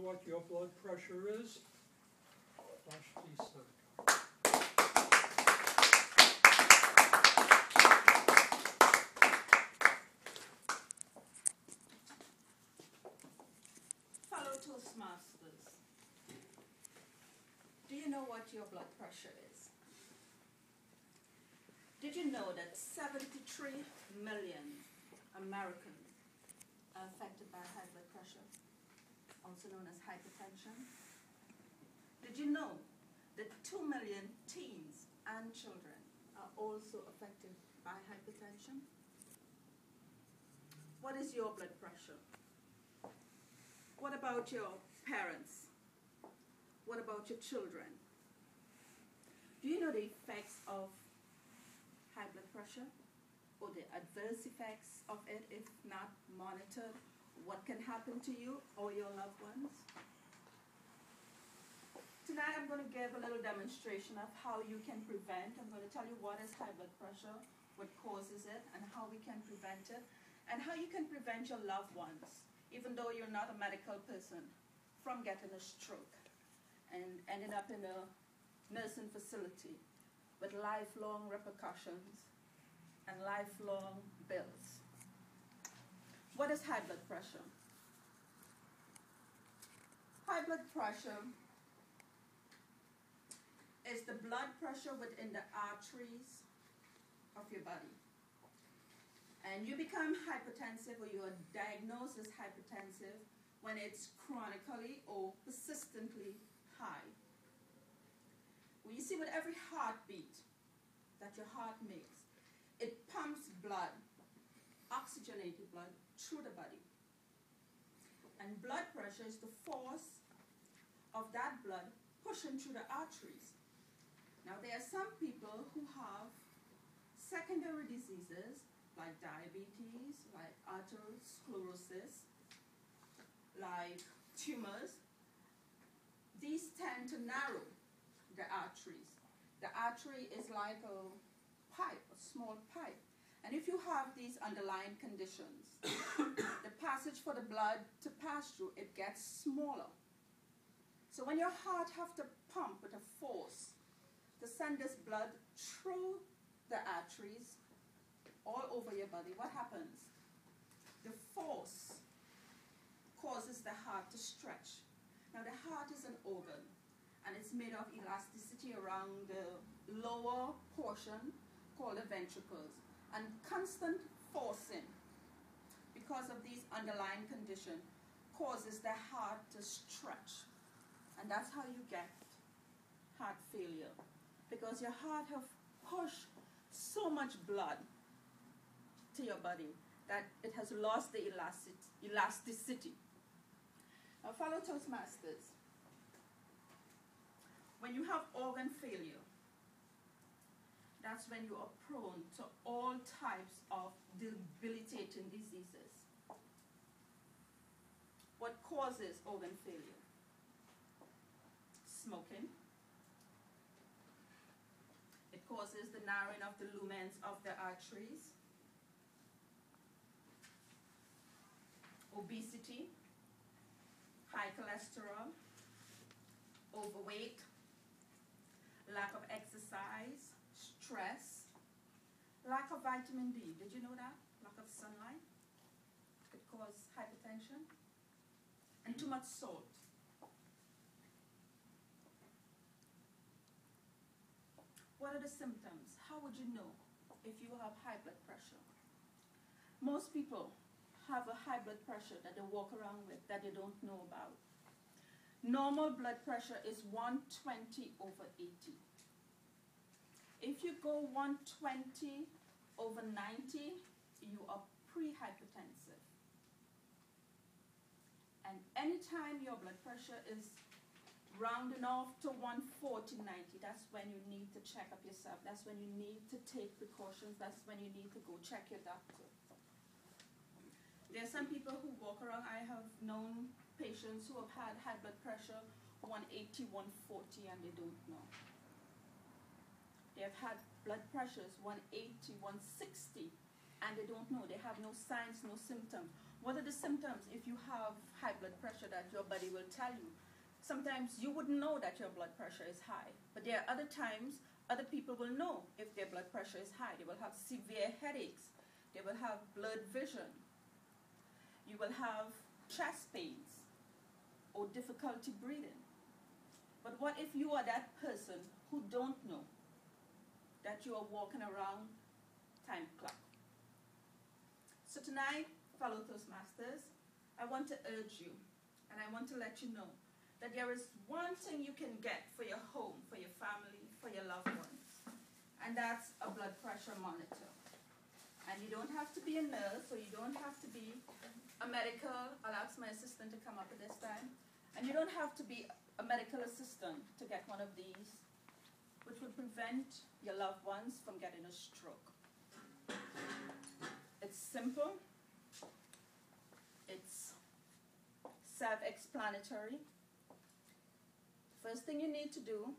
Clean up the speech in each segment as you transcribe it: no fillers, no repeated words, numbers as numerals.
what your blood pressure is? Vashti Sarkar. Fellow Toastmasters, do you know what your blood pressure is? Did you know that 73 million Americans are affected by high blood pressure, also known as hypertension? Did you know that 2 million teens and children are also affected by hypertension? What is your blood pressure? What about your parents? What about your children? Do you know the effects of high blood pressure or the adverse effects of it if not monitored? What can happen to you or your loved ones? Tonight I'm going to give a little demonstration of how you can prevent. I'm going to tell you what is high blood pressure, what causes it, and how we can prevent it, and how you can prevent your loved ones, even though you're not a medical person, from getting a stroke and ending up in a nursing facility with lifelong repercussions and lifelong bills. What is high blood pressure? High blood pressure is the blood pressure within the arteries of your body. And you become hypertensive, or you are diagnosed as hypertensive when it's chronically or persistently high. Well, you see, with every heartbeat that your heart makes, it pumps blood, oxygenated blood, through the body. And blood pressure is the force of that blood pushing through the arteries. Now, there are some people who have secondary diseases like diabetes, like atherosclerosis, like tumors. These tend to narrow the arteries. The artery is like a pipe, a small pipe. And if you have these underlying conditions, the passage for the blood to pass through, it gets smaller. So when your heart has to pump with a force to send this blood through the arteries all over your body, what happens? The force causes the heart to stretch. Now, the heart is an organ, and it's made of elasticity around the lower portion called the ventricles. And constant forcing, because of these underlying conditions, causes the heart to stretch. And that's how you get heart failure, because your heart has pushed so much blood to your body that it has lost the elasticity. Now, fellow Toastmasters, when you have organ failure, that's when you are prone to all types of debilitating diseases. What causes organ failure? Smoking. It causes the narrowing of the lumens of the arteries. Obesity, high cholesterol, overweight, lack of exercise, stress, lack of vitamin D. Did you know that? Lack of sunlight could cause hypertension. And too much salt. What are the symptoms? How would you know if you have high blood pressure? Most people have a high blood pressure that they walk around with that they don't know about. Normal blood pressure is 120/80. If you go 120/90, you are pre-hypertensive. And anytime your blood pressure is rounding off to 140/90, that's when you need to check up yourself. That's when you need to take precautions. That's when you need to go check your doctor. There are some people who walk around. I have known patients who have had high blood pressure 180, 140, and they don't know. They have had blood pressures 180, 160, and they don't know. They have no signs, no symptoms. What are the symptoms if you have high blood pressure that your body will tell you? Sometimes you wouldn't know that your blood pressure is high, but there are other times other people will know if their blood pressure is high. They will have severe headaches. They will have blurred vision. You will have chest pains or difficulty breathing. But what if you are that person who don't know that you are walking around time clock? So tonight, fellow Toastmasters, I want to urge you, and I want to let you know that there is one thing you can get for your home, for your family, for your loved ones, and that's a blood pressure monitor. And you don't have to be a nurse, or you don't have to be a medical. I'll ask my assistant to come up at this time. And you don't have to be a medical assistant to get one of these, which will prevent your loved ones from getting a stroke. It's simple. It's self-explanatory. First thing you need to do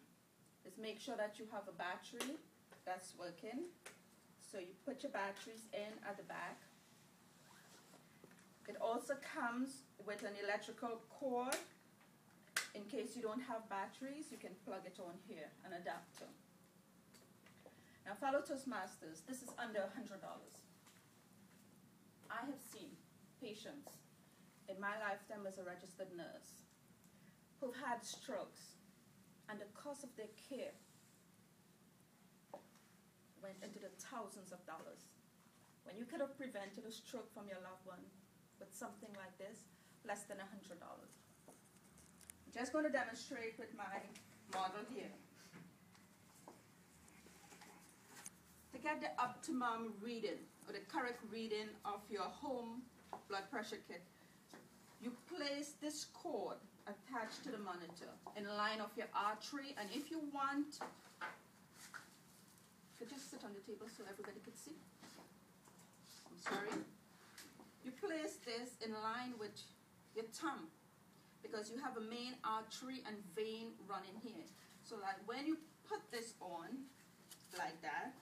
is make sure that you have a battery that's working. So you put your batteries in at the back. It also comes with an electrical cord. In case you don't have batteries, you can plug it on here, an adapter. Now, fellow Toastmasters, this is under $100. I have seen patients in my lifetime as a registered nurse who've had strokes, and the cost of their care went into the thousands of dollars, when you could have prevented a stroke from your loved one with something like this, less than $100. I'm just going to demonstrate with my model here. To get the optimum reading, or the correct reading of your home blood pressure kit, you place this cord attached to the monitor in line of your artery, and if you want, you could just sit on the table so everybody could see. I'm sorry. You place this in line with your thumb, because you have a main artery and vein running here. So like when you put this on, like that,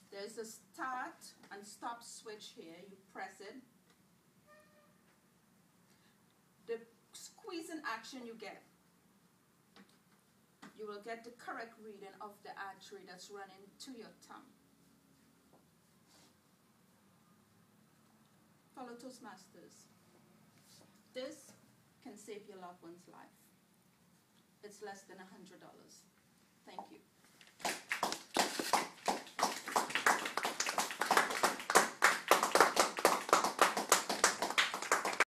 there's a start and stop switch here. You press it. The squeezing action you get, you will get the correct reading of the artery that's running to your thumb. Fellow Toastmasters, this can save your loved one's life. It's less than $100. Thank you.